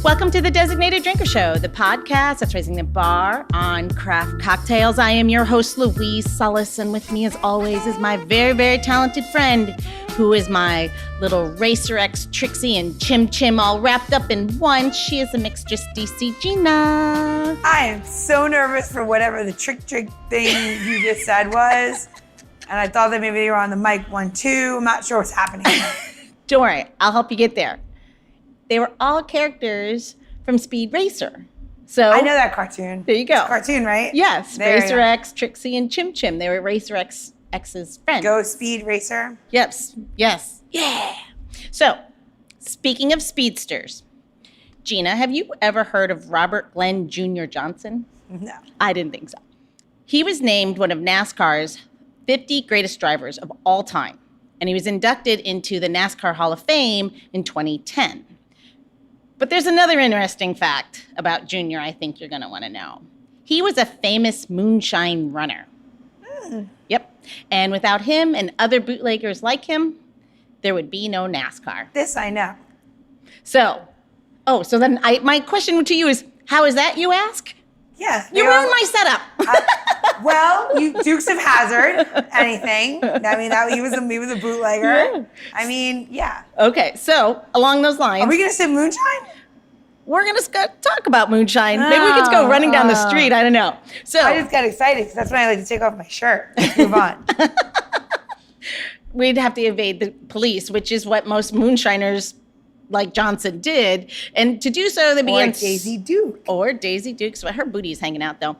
Welcome to the Designated Drinker Show, the podcast that's raising the bar on craft cocktails. I am your host, Louise Sullis, and with me, as always, is my very, very talented friend, who is my little Racer X Trixie and Chim Chim all wrapped up in one. She is a mixtress, DC Gina. I am so nervous for whatever the trick thing you just said was, and I thought that maybe they were on the mic 1, 2. I'm not sure what's happening. Don't worry, I'll help you get there. They were all characters from Speed Racer. So I know that cartoon. There you go. It's a cartoon, right? Yes, there Racer X, Trixie, and Chim Chim. They were Racer X's friends. Go Speed Racer. Yes. Yeah. So, speaking of speedsters, Gina, have you ever heard of Robert Glenn Jr. Johnson? No. I didn't think so. He was named one of NASCAR's 50 greatest drivers of all time, and he was inducted into the NASCAR Hall of Fame in 2010. But there's another interesting fact about Junior I think you're going to want to know. He was a famous moonshine runner. Yep. And without him and other bootleggers like him, there would be no NASCAR. This I know. So then my question to you is, how is that, you ask? Yeah. You ruined my setup. Well, you Dukes of Hazzard, anything. I mean, he was a bootlegger. Yeah. I mean, yeah. Okay, so along those lines. Are we going to say moonshine? We're going to talk about moonshine. Maybe we could go running down the street. I don't know. So I just got excited because that's when I like to take off my shirt. Let's move on. We'd have to evade the police, which is what most moonshiners like Johnson did. And to do so, they began... Or Daisy Duke. Or Daisy Duke. So her booty's hanging out, though.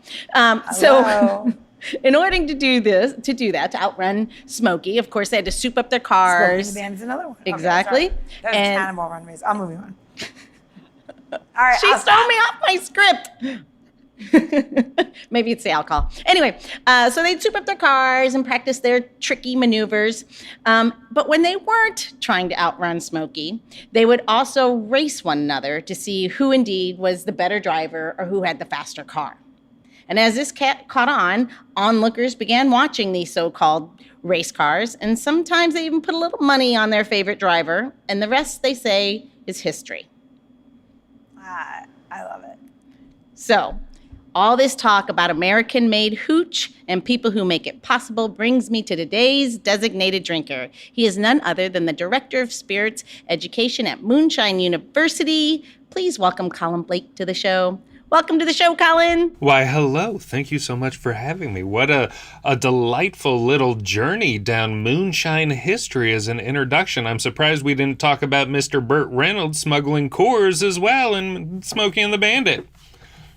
So in order to do that, to outrun Smokey, of course, they had to soup up their cars. Smokey the Bandit's another one. Exactly. Okay, that was Cannonball Run Race. I'm moving on. All right. She stole me off my script. Maybe it's the alcohol. Anyway, so they'd soup up their cars and practice their tricky maneuvers. But when they weren't trying to outrun Smokey, they would also race one another to see who indeed was the better driver or who had the faster car. And as this caught on, onlookers began watching these so-called race cars, and sometimes they even put a little money on their favorite driver, and the rest, they say, is history. I love it. So, all this talk about American-made hooch and people who make it possible brings me to today's designated drinker. He is none other than the Director of Spirit Education at Moonshine University. Please welcome Colin Blake to the show. Welcome to the show, Colin. Why, hello. Thank you so much for having me. What a delightful little journey down moonshine history as an introduction. I'm surprised we didn't talk about Mr. Burt Reynolds smuggling Coors as well and Smokey and the Bandit.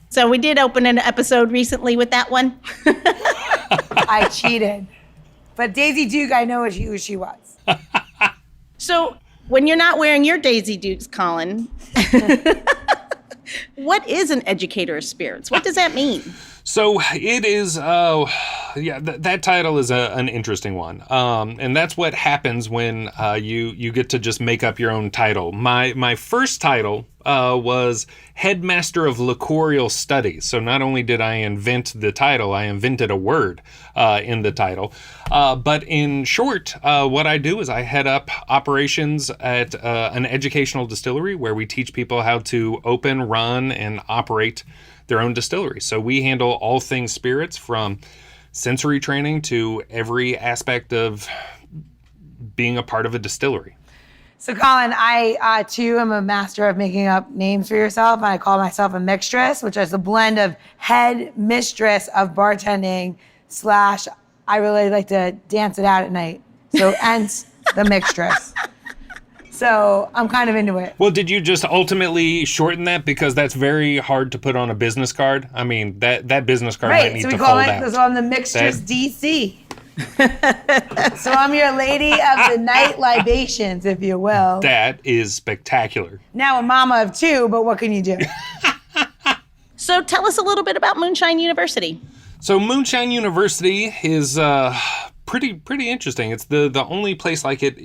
So we did open an episode recently with that one. I cheated. But Daisy Duke, I know who she was. So when you're not wearing your Daisy Dukes, Colin... What is an educator of spirits? What does that mean? So it is, that title is an interesting one. And that's what happens when you get to just make up your own title. My first title was Headmaster of Liquorial Studies. So not only did I invent the title, I invented a word in the title. But in short, what I do is I head up operations at an educational distillery where we teach people how to open, run, and operate their own distillery. So we handle all things spirits, from sensory training to every aspect of being a part of a distillery. So Colin, I too am a master of making up names for yourself. I call myself a mixtress, which is a blend of head mistress of bartending / I really like to dance it out at night. So hence the mixtress. So I'm kind of into it. Well, did you just ultimately shorten that? Because that's very hard to put on a business card. I mean, that business card might need to fold out. So I'm the mixtress DC. So I'm your lady of the night libations, if you will. That is spectacular. Now a mama of 2, but what can you do? So tell us a little bit about Moonshine University. So Moonshine University is pretty interesting. It's the only place like it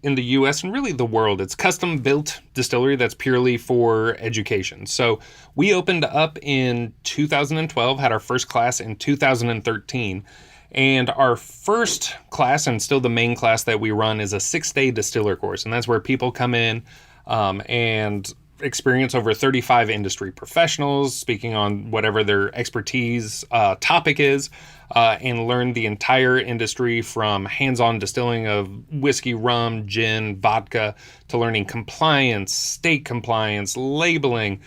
in the U.S. and really the world. It's custom-built distillery that's purely for education. So we opened up in 2012, had our first class in 2013. And our first class, and still the main class that we run, is a 6-day distiller course. And that's where people come in and experience over 35 industry professionals speaking on whatever their expertise topic is, and learn the entire industry from hands-on distilling of whiskey, rum, gin, vodka, to learning compliance, state compliance, labeling,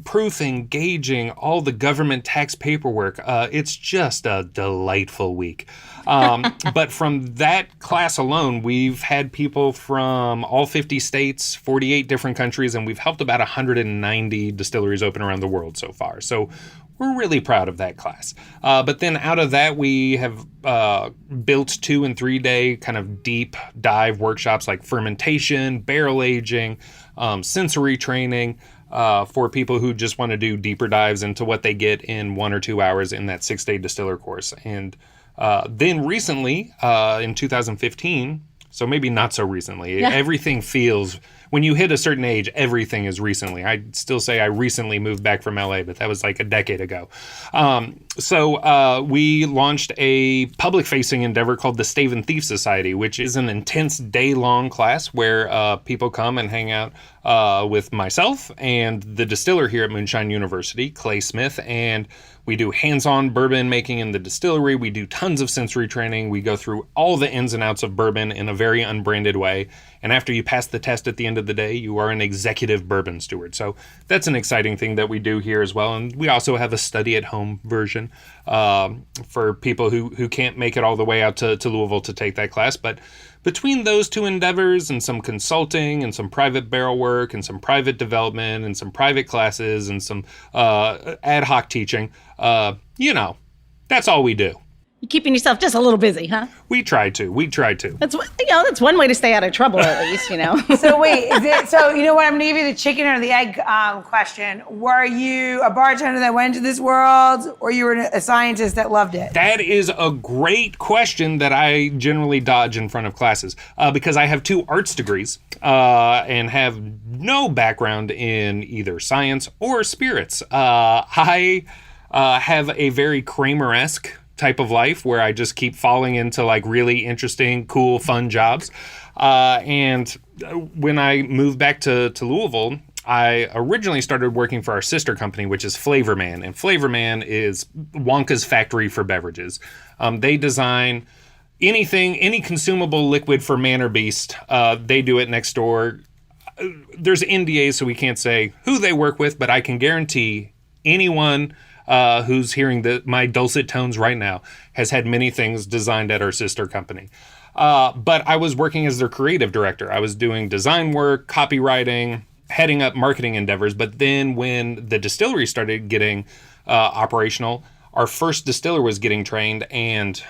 proofing, gauging, all the government tax paperwork. It's just a delightful week. But from that class alone, we've had people from all 50 states, 48 different countries, and we've helped about 190 distilleries open around the world so far. So we're really proud of that class. But then out of that, we have built 2 and 3 day kind of deep dive workshops like fermentation, barrel aging, sensory training, for people who just want to do deeper dives into what they get in 1 or 2 hours in that 6-day distiller course. And then recently, in 2015, so maybe not so recently, everything feels, when you hit a certain age, everything is recently. I'd still say I recently moved back from LA, but that was like a decade ago. So we launched a public-facing endeavor called the Stave and Thief Society, which is an intense day-long class where people come and hang out with myself and the distiller here at Moonshine University, Clay Smith, and we do hands-on bourbon making in the distillery. We do tons of sensory training. We go through all the ins and outs of bourbon in a very unbranded way. And after you pass the test at the end of the day, you are an executive bourbon steward. So that's an exciting thing that we do here as well. And we also have a study-at-home version for people who can't make it all the way out to Louisville to take that class. But between those 2 endeavors and some consulting and some private barrel work and some private development and some private classes and some ad hoc teaching, that's all we do. You're keeping yourself just a little busy, huh? We try to. That's one way to stay out of trouble, at least, So wait, so you know what? I'm gonna give you the chicken or the egg question. Were you a bartender that went into this world, or you were a scientist that loved it? That is a great question that I generally dodge in front of classes because I have 2 arts degrees and have no background in either science or spirits. I have a very Kramer-esque type of life where I just keep falling into like really interesting, cool, fun jobs. And when I moved back to Louisville, I originally started working for our sister company, which is Flavor Man. And Flavor Man is Wonka's factory for beverages. They design anything, any consumable liquid for man or beast. They do it next door. There's NDAs, so we can't say who they work with, but I can guarantee anyone who's hearing my dulcet tones right now has had many things designed at our sister company. But I was working as their creative director. I was doing design work, copywriting, heading up marketing endeavors. But then when the distillery started getting operational, our first distiller was getting trained, and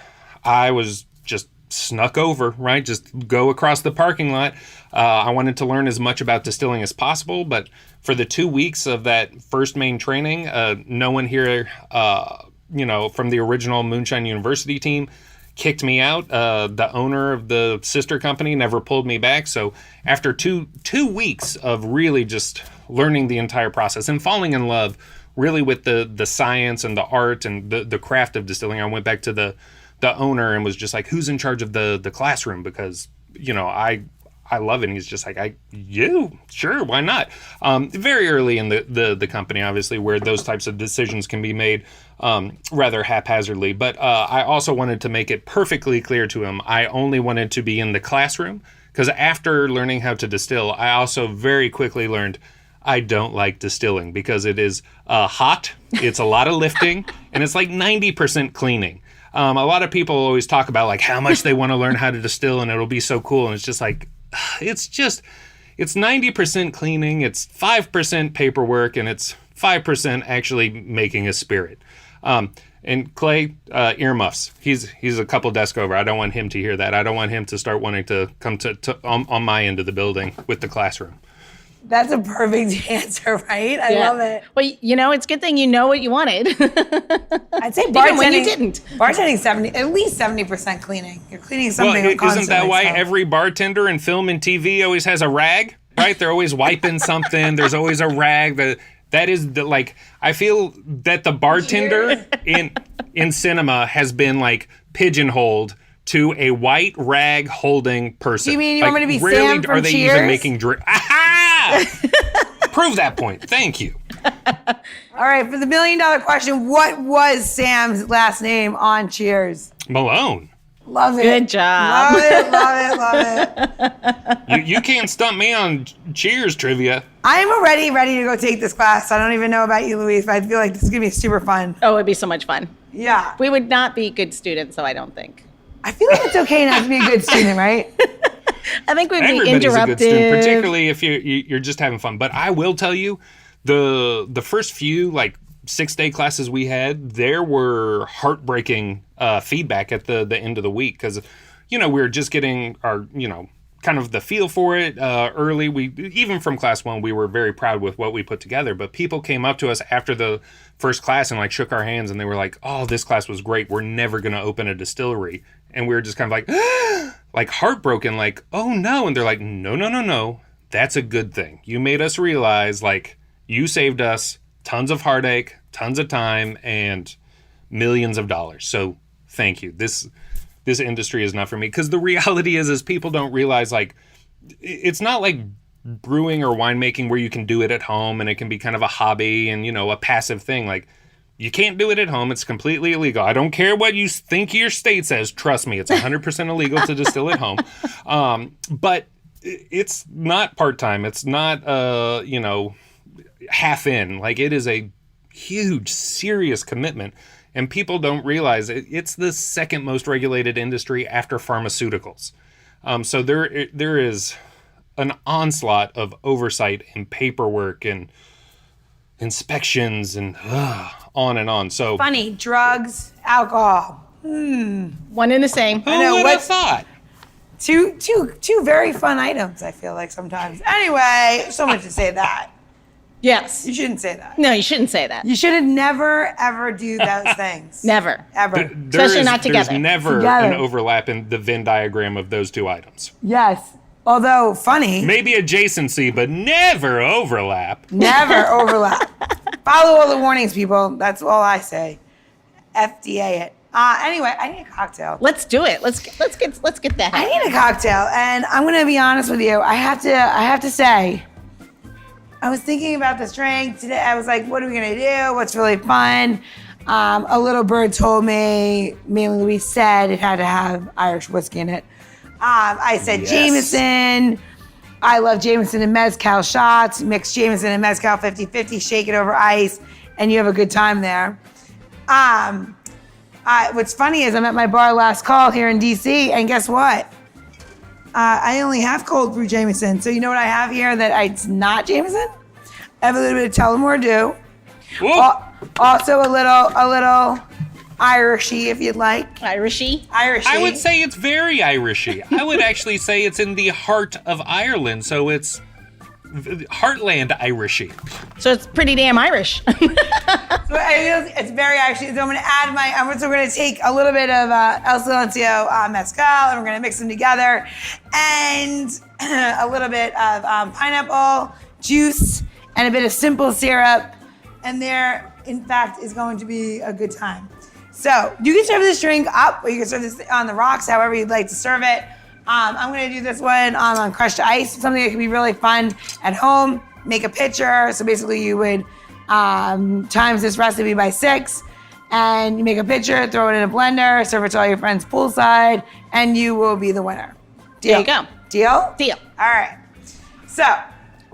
I was just snuck over, right? Just go across the parking lot. I wanted to learn as much about distilling as possible, but for the 2 weeks of that first main training, no one here, from the original Moonshine University team kicked me out. The owner of the sister company never pulled me back. So after two weeks of really just learning the entire process and falling in love really with the science and the art and the craft of distilling, I went back to the owner and was just like, who's in charge of the classroom? Because, I love it. And he's just like, you? Sure, why not? Very early in the company, obviously, where those types of decisions can be made rather haphazardly. But I also wanted to make it perfectly clear to him I only wanted to be in the classroom, because after learning how to distill, I also very quickly learned I don't like distilling because it is hot, it's a lot of lifting, and it's like 90% cleaning. A lot of people always talk about like how much they want to learn how to distill and it'll be so cool. And it's just like, it's 90% cleaning, it's 5% paperwork, and it's 5% actually making a spirit. And Clay, earmuffs. He's a couple desks over. I don't want him to hear that. I don't want him to start wanting to come to on my end of the building with the classroom. That's a perfect answer, right? I love it. Well, it's a good thing you know what you wanted. I'd say bartending, even when you didn't. Bartending at least 70% cleaning. You're cleaning something. Well, isn't that why every bartender in film and TV always has a rag? Right? They're always wiping something. There's always a rag. That is I feel that the bartender in cinema has been like pigeonholed to a white rag holding person. You mean you want me to be rarely Sam from are they Cheers? even making drink? Aha! prove that point. Thank you. All right, for the $1 million question, what was Sam's last name on Cheers? Malone. Love it. Good job. Love it, love it. You can't stump me on Cheers trivia. I am already ready to go take this class. I don't even know about you, Louise, but I feel like this is going to be super fun. Oh, it'd be so much fun. Yeah. We would not be good students, so I don't think. I feel like it's okay not to be a good student, right? I think we'd be Everybody's interruptive. a good student, particularly if you're just having fun. But I will tell you, the first few 6-day classes we had, there were heartbreaking feedback at the end of the week because, we were just getting our, kind of the feel for it early. Even from class 1, we were very proud with what we put together. But people came up to us after the first class and shook our hands and they were like, "Oh, this class was great. We're never going to open a distillery." And we were just kind of like heartbroken, "Oh no." And they're like, No. That's a good thing. You made us realize you saved us tons of heartache, tons of time, and millions of dollars. So thank you. This industry is not for me. Because the reality is people don't realize it's not like brewing or winemaking where you can do it at home and it can be kind of a hobby and a passive thing. You can't do it at home. It's completely illegal. I don't care what you think your state says. Trust me, it's 100% illegal to distill at home. But it's not part-time. It's not half in. It is a huge, serious commitment. And people don't realize it's the second most regulated industry after pharmaceuticals. So there is an onslaught of oversight and paperwork and inspections and on and on. So Funny, drugs, alcohol. One and the same. who know, would have thought? Two very fun items, I feel like sometimes. Anyway, so much to say that. Yes. You shouldn't say that. No, you shouldn't say that. You should never, ever do those things. Never. Ever. Especially not together. There's never Together. an overlap in the Venn diagram of those two items. Yes. Although, funny. Maybe adjacency, but never overlap. Never overlap. Follow all the warnings, people. That's all I say. FDA it. Anyway, I need a cocktail. Let's do it. Let's get that. I need a cocktail, and I'm gonna be honest with you. I have to say, I was thinking about this drink today. I was like, what are we gonna do? What's really fun? A little bird told me, mainly Louise said it had to have Irish whiskey in it. I said Yes. Jameson. I love Jameson and Mezcal shots. Mix Jameson and Mezcal 50-50, shake it over ice, and you have a good time there. What's funny is I'm at my bar last call here in DC, and guess what? I only have cold brew Jameson. So you know what I have here it's not Jameson? I have a little bit of Tullamore Dew. Whoa. Also a little Irishy, if you'd like. Irishy. Irishy. I would say it's very Irishy. I would actually say it's in the heart of Ireland, so it's Heartland Irishy. So it's pretty damn Irish. So it's very actually. So I'm going to add so we're going to take a little bit of El Silencio mezcal, and we're going to mix them together, and a little bit of pineapple juice and a bit of simple syrup, and there, in fact, is going to be a good time. So you can serve this drink up, or you can serve this on the rocks, however you'd like to serve it. I'm going to do this one on crushed ice, something that can be really fun at home. Make a pitcher. So basically you would times this recipe by 6, and you make a pitcher, throw it in a blender, serve it to all your friends poolside, and you will be the winner. Deal? There you go. Deal? Deal. All right. So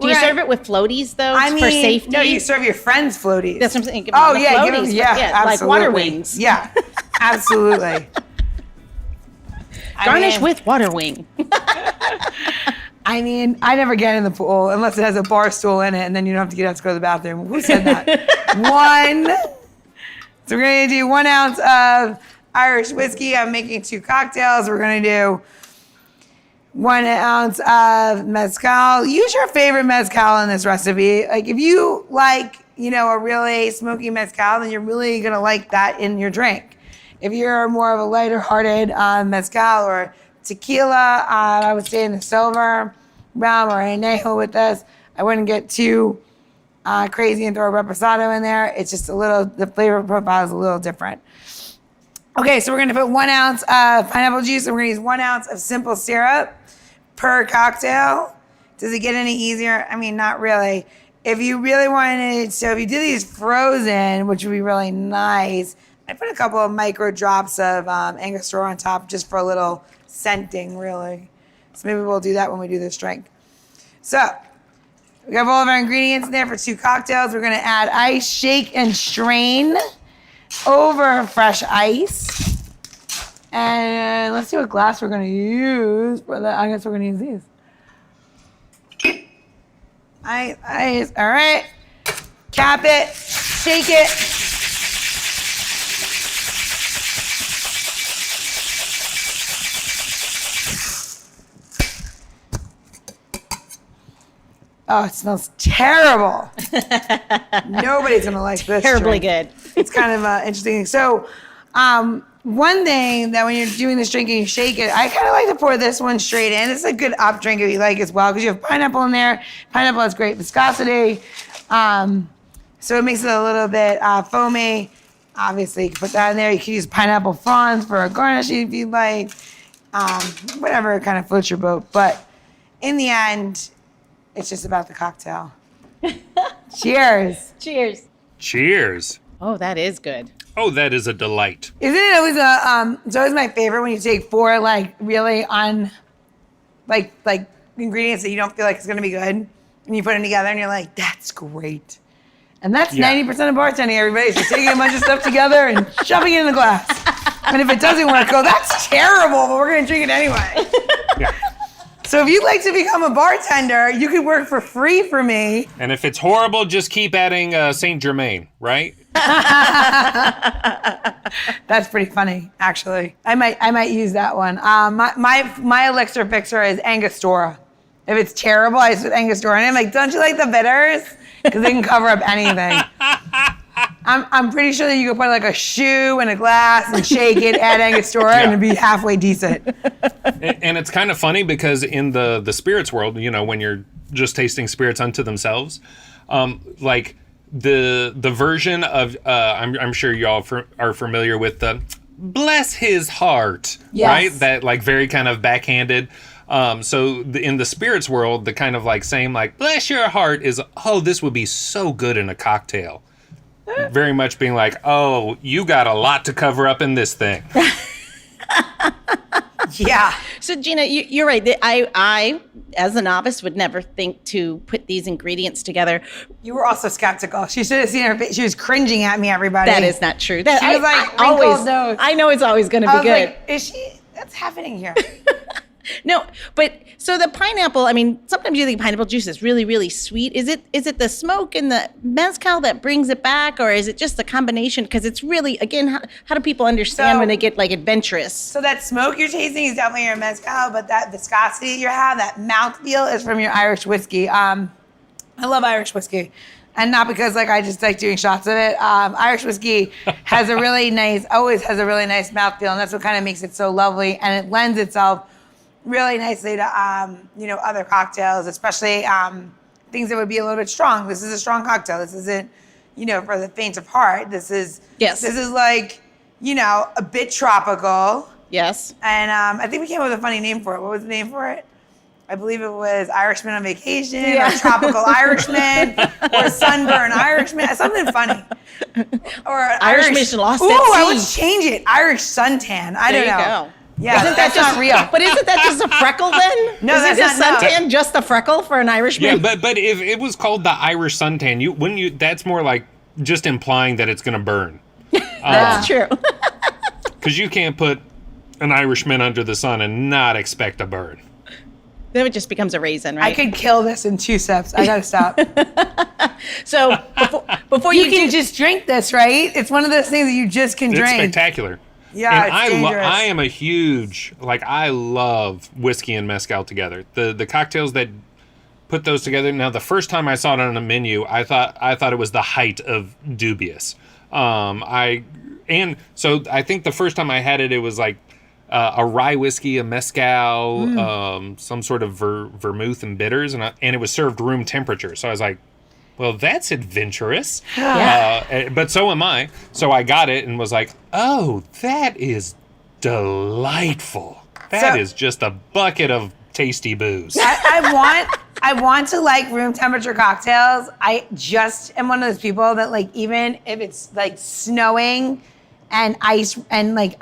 Do you serve it with floaties though for safety? No, you serve your friends floaties. That's what I'm saying. Give Oh them the yeah, floaties. absolutely. Like water wings. Yeah, absolutely. Garnish with water wing. I mean, I never get in the pool unless it has a bar stool in it, and then you don't have to get out to go to the bathroom. Who said that? So we're gonna do 1 ounce of Irish whiskey. I'm making 2 cocktails. We're gonna do 1 ounce of mezcal. Use your favorite mezcal in this recipe. Like if you like, a really smoky mezcal, then you're really gonna like that in your drink. If you're more of a lighter-hearted mezcal or tequila, I would say in the silver realm or añejo with this. I wouldn't get too crazy and throw a reposado in there. It's just the flavor profile is a little different. Okay, so we're gonna put 1 ounce of pineapple juice, and we're gonna use 1 ounce of simple syrup per cocktail. Does it get any easier? I mean, not really. if you really wanted, so if you did these frozen, which would be really nice, I put a couple of micro drops of Angostura on top just for a little scenting, really. So maybe we'll do that when we do this drink. So we have all of our ingredients in there for 2 cocktails. We're gonna add ice, shake, and strain over fresh ice. And let's see what glass we're gonna use for that. I guess we're gonna use these. Ice, all right. Cap it, shake it. Oh, it smells terrible. Nobody's gonna like this. Terribly drink. good. It's kind of interesting. So, one thing that when you're doing this drink and you shake it, I kind of like to pour this one straight in. It's a good up drink if you like as well, because you have pineapple in there. Pineapple has great viscosity. So it makes it a little bit foamy. Obviously, you can put that in there. You can use pineapple fronds for a garnish if you like. Whatever kind of floats your boat. But in the end, it's just about the cocktail. Cheers. Cheers. Cheers. Oh, that is good. Oh, that is a delight. Isn't it always it's always my favorite when you take 4 like really like ingredients that you don't feel like it's gonna be good, and you put them together and you're like, that's great. And that's 90% of bartending, everybody. So taking a bunch of stuff together and shoving it in the glass. And if it doesn't work, go, that's terrible, but we're gonna drink it anyway. Yeah. So if you'd like to become a bartender, you could work for free for me. And if it's horrible, just keep adding Saint Germain, right? That's pretty funny, actually. I might use that one. My elixir fixer is Angostura. If it's terrible, I just put Angostura in it. I'm like, don't you like the bitters? Because they can cover up anything. I'm pretty sure that you could put like a shoe in a glass and shake it, add Angostura, and it'd be halfway decent. And it's kind of funny because in the spirits world, you know, when you're just tasting spirits unto themselves, like the version of I'm sure y'all are familiar with the bless his heart, right? That like very kind of backhanded. So in the spirits world, the kind of like same like bless your heart is, oh, this would be so good in a cocktail. Very much being like, oh, you got a lot to cover up in this thing. Yeah. So Gina, you're right. I, as a novice, would never think to put these ingredients together. You were also skeptical. She should have seen her face. She was cringing at me, everybody. That is not true. She was like, wrinkled nose. I know it's always going to I be was good. like, is she? What's happening here? No, but so the pineapple, I mean, sometimes you think pineapple juice is really, really sweet. Is it the smoke and the mezcal that brings it back, or is it just the combination? Because it's really, again, how do people understand when they get like adventurous? So that smoke you're tasting is definitely your mezcal, but that viscosity you have, that mouthfeel is from your Irish whiskey. I love Irish whiskey. And not because like I just like doing shots of it. Irish whiskey has a really nice, always has a really nice mouthfeel, and that's what kind of makes it so lovely. And it lends itself really nicely to other cocktails, especially things that would be a little bit strong. This is a strong cocktail. This isn't, for the faint of heart. This is like, a bit tropical. Yes. And I think we came up with a funny name for it. What was the name for it? I believe it was Irishman on Vacation, or Tropical Irishman, or Sunburn Irishman, something funny. Or Irishman lost at sea. I would change it. Irish suntan. I don't know. There you go. Yeah, isn't that just not real? But isn't that just a freckle then? No, isn't that's not. suntan just a freckle for an Irishman? Yeah, but if it was called the Irish suntan, that's more like just implying that it's going to burn. That's true. Because you can't put an Irishman under the sun and not expect a burn. Then it just becomes a raisin, right? I could kill this in 2 sips. I gotta stop. So before you can just drink this, right? It's one of those things that you just can drink. It's spectacular. Yeah, and it's dangerous. I am a huge, I love whiskey and mezcal together. The cocktails that put those together. Now, the first time I saw it on a menu, I thought it was the height of dubious. So I think the first time I had it, it was like a rye whiskey, a mezcal, some sort of vermouth and bitters, and it was served room temperature. So I was like, well, that's adventurous. But so am I. So I got it and was like, oh, that is delightful. That is just a bucket of tasty booze. I I want to like room temperature cocktails. I just am one of those people that like, even if it's like snowing and ice and like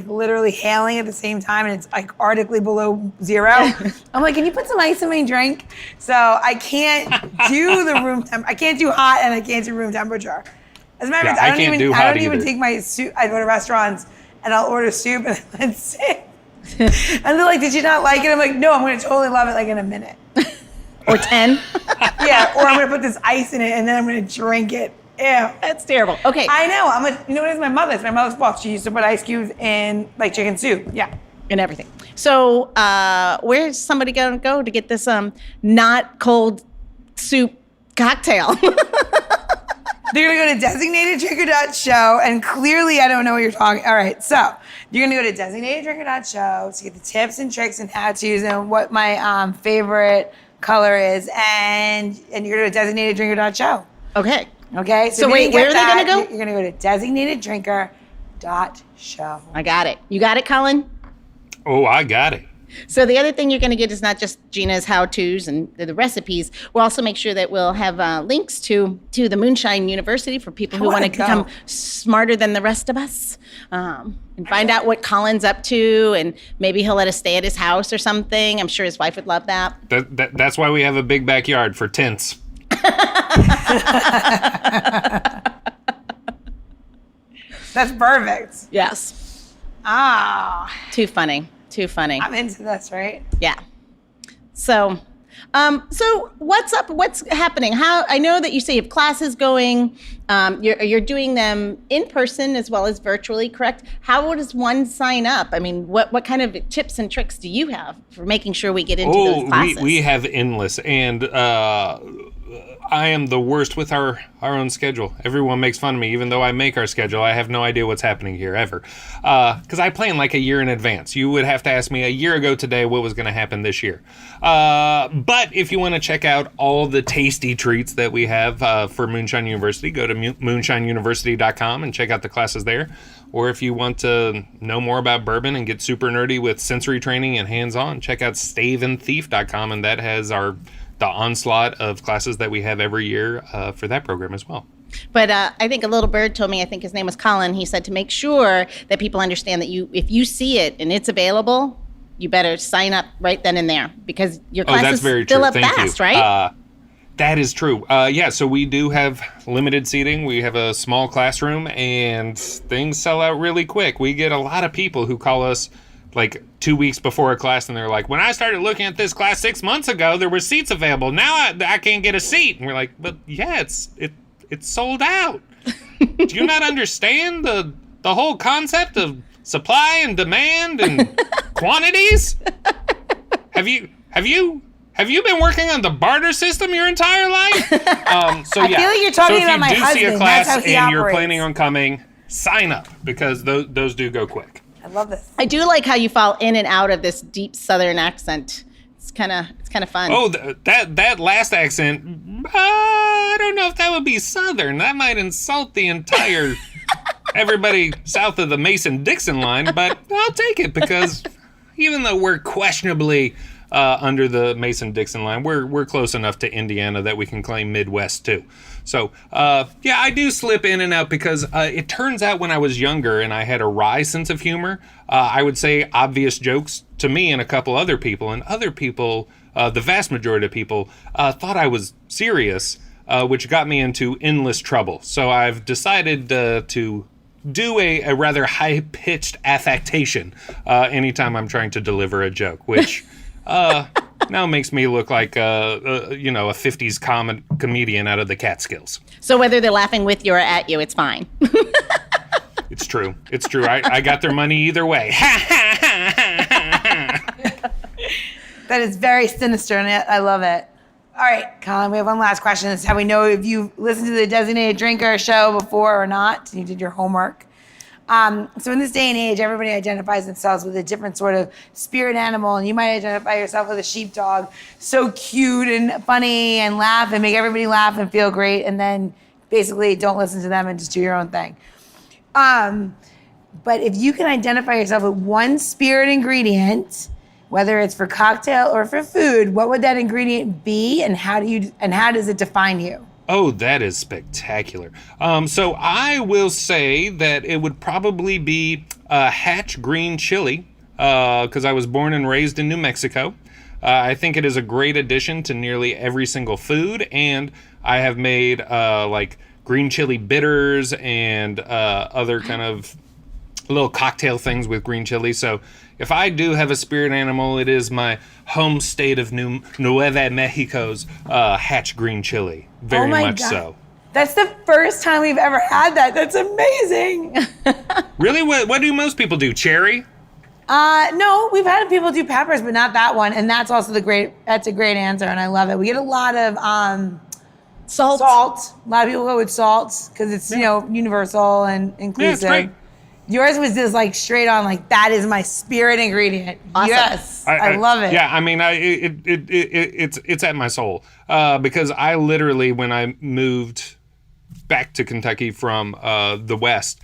literally hailing at the same time and it's like arctically below zero, I'm like, can you put some ice in my drink? So I can't do the I can't do hot and I can't do room temperature. As a matter of fact, I don't even take my soup. I go to restaurants and I'll order soup and then sit. And they're like, did you not like it? I'm like, no, I'm gonna totally love it like in a minute. Or 10. Yeah, or I'm gonna put this ice in it and then I'm gonna drink it. Ew. That's terrible. Okay. I know. You know what it is? My mother's. My mother's fault. She used to put ice cubes in like chicken soup. Yeah. And everything. So where's somebody gonna go to get this not cold soup cocktail? They're gonna go to designateddrinker.show, and clearly I don't know what you're talking. All right, so you're gonna go to designateddrinker.show to get the tips and tricks and how-tos and what my favorite color is, and you're gonna go to designateddrinker.show. Okay. Okay. So wait, where are they gonna go? You're gonna go to designateddrinker.show. I got it. You got it, Colin? Oh, I got it. So the other thing you're going to get is not just Gina's how-tos and the recipes. We'll also make sure that we'll have links to the Moonshine University for people who want to become smarter than the rest of us, and find out what Colin's up to, and maybe he'll let us stay at his house or something. I'm sure his wife would love that. That's why we have a big backyard for tents. That's perfect. Yes. Ah. Too funny. Too funny. I'm into this, right? Yeah. So what's up? What's happening? How I know that you say you have classes going. You're doing them in person as well as virtually, correct? How does one sign up? I mean, what kind of tips and tricks do you have for making sure we get into those classes? We have endless, and I am the worst with our own schedule. Everyone makes fun of me, even though I make our schedule. I have no idea what's happening here ever, because I plan like a year in advance. You would have to ask me a year ago today what was going to happen this year. But if you want to check out all the tasty treats that we have for Moonshine University, go to moonshineuniversity.com and check out the classes there. Or if you want to know more about bourbon and get super nerdy with sensory training and hands-on, check out staveandthief.com, and that has the onslaught of classes that we have every year for that program as well. But I think a little bird told me, I think his name was Colin, he said to make sure that people understand that if you see it and it's available, you better sign up right then and there, because your classes fill up fast, right? That is true. Yeah, so we do have limited seating. We have a small classroom, and things sell out really quick. We get a lot of people who call us like 2 weeks before a class, and they're like, when I started looking at this class 6 months ago, there were seats available. Now I can't get a seat. And we're like, but yeah, it's sold out. Do you not understand the whole concept of supply and demand and quantities? Have you been working on the barter system your entire life? So yeah. I feel like you're talking about my husband. So if you do see a class That's how he and you're operates. planning on coming, sign up, because those do go quick. I love this. I do like how you fall in and out of this deep Southern accent. It's kind of fun. Oh, that last accent, I don't know if that would be Southern. That might insult the entire everybody south of the Mason-Dixon line, but I'll take it, because even though we're questionably under the Mason-Dixon line, we're close enough to Indiana that we can claim Midwest too. So, yeah, I do slip in and out, because it turns out when I was younger and I had a wry sense of humor, I would say obvious jokes to me and a couple other people, and other people, the vast majority of people, thought I was serious, which got me into endless trouble. So I've decided to do a rather high-pitched affectation anytime I'm trying to deliver a joke, which now makes me look like a 50s comedian out of the Catskills. So whether they're laughing with you or at you, it's fine. It's true. I got their money either way. That is very sinister, and I love it. All right, Colin, we have one last question. This is how we know if you listened to the Designated Drinker show before or not. You did your homework. So in this day and age, everybody identifies themselves with a different sort of spirit animal, and you might identify yourself with a sheepdog. So cute and funny and laugh and make everybody laugh and feel great, and then basically don't listen to them and just do your own thing. But if you can identify yourself with one spirit ingredient, whether it's for cocktail or for food, what would that ingredient be, and how does it define you? Oh, that is spectacular. So I will say that it would probably be Hatch green chili, because I was born and raised in New Mexico. I think it is a great addition to nearly every single food, and I have made like green chili bitters and other kind of little cocktail things with green chili. So if I do have a spirit animal, it is my home state of Nueva Mexico's Hatch green chili. Very much God. so. That's the first time we've ever had that. That's amazing. Really? What do most people do? Cherry? No, we've had people do peppers, but not that one. And that's also that's a great answer, and I love it. We get a lot of Salt. A lot of people go with salt because it's, universal and inclusive. Yeah, it's great. Yours was just like straight on, like, that is my spirit ingredient. Awesome. Yes, I love it. Yeah, I mean, it's at my soul because I literally, when I moved back to Kentucky from the West,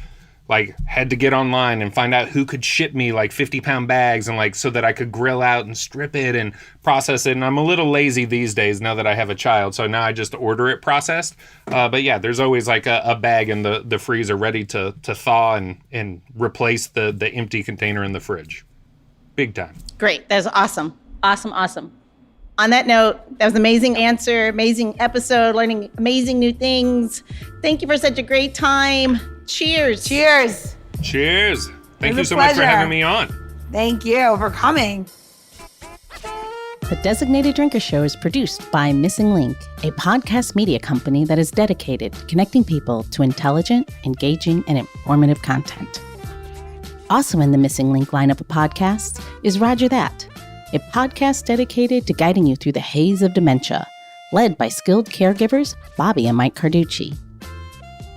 like, had to get online and find out who could ship me like 50-pound bags, and like so that I could grill out and strip it and process it. And I'm a little lazy these days now that I have a child, so now I just order it processed. But yeah, there's always like a bag in the freezer ready to thaw and replace the empty container in the fridge. Big time. Great. That's awesome. Awesome. On that note, that was an amazing answer, amazing episode, learning amazing new things. Thank you for such a great time. Cheers. Cheers. Cheers. Thank It you was so a much for pleasure. having me on. Thank you for coming. The Designated Drinker Show is produced by Missing Link, a podcast media company that is dedicated to connecting people to intelligent, engaging, and informative content. Also in the Missing Link lineup of podcasts is Rodger That, a podcast dedicated to guiding you through the haze of dementia, led by skilled caregivers Bobbi and Mike Carducci.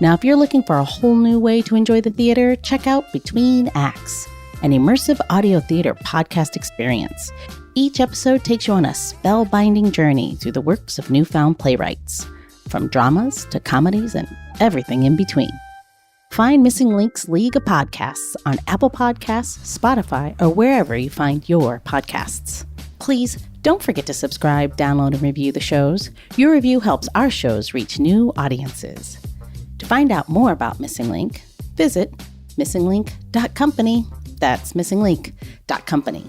Now, if you're looking for a whole new way to enjoy the theater, check out Between Acts, an immersive audio theater podcast experience. Each episode takes you on a spellbinding journey through the works of newfound playwrights, from dramas to comedies and everything in between. Find Missing Link's League of Podcasts on Apple Podcasts, Spotify, or wherever you find your podcasts. Please don't forget to subscribe, download, and review the shows. Your review helps our shows reach new audiences. To find out more about Missing Link, visit missinglink.company. That's missinglink.company.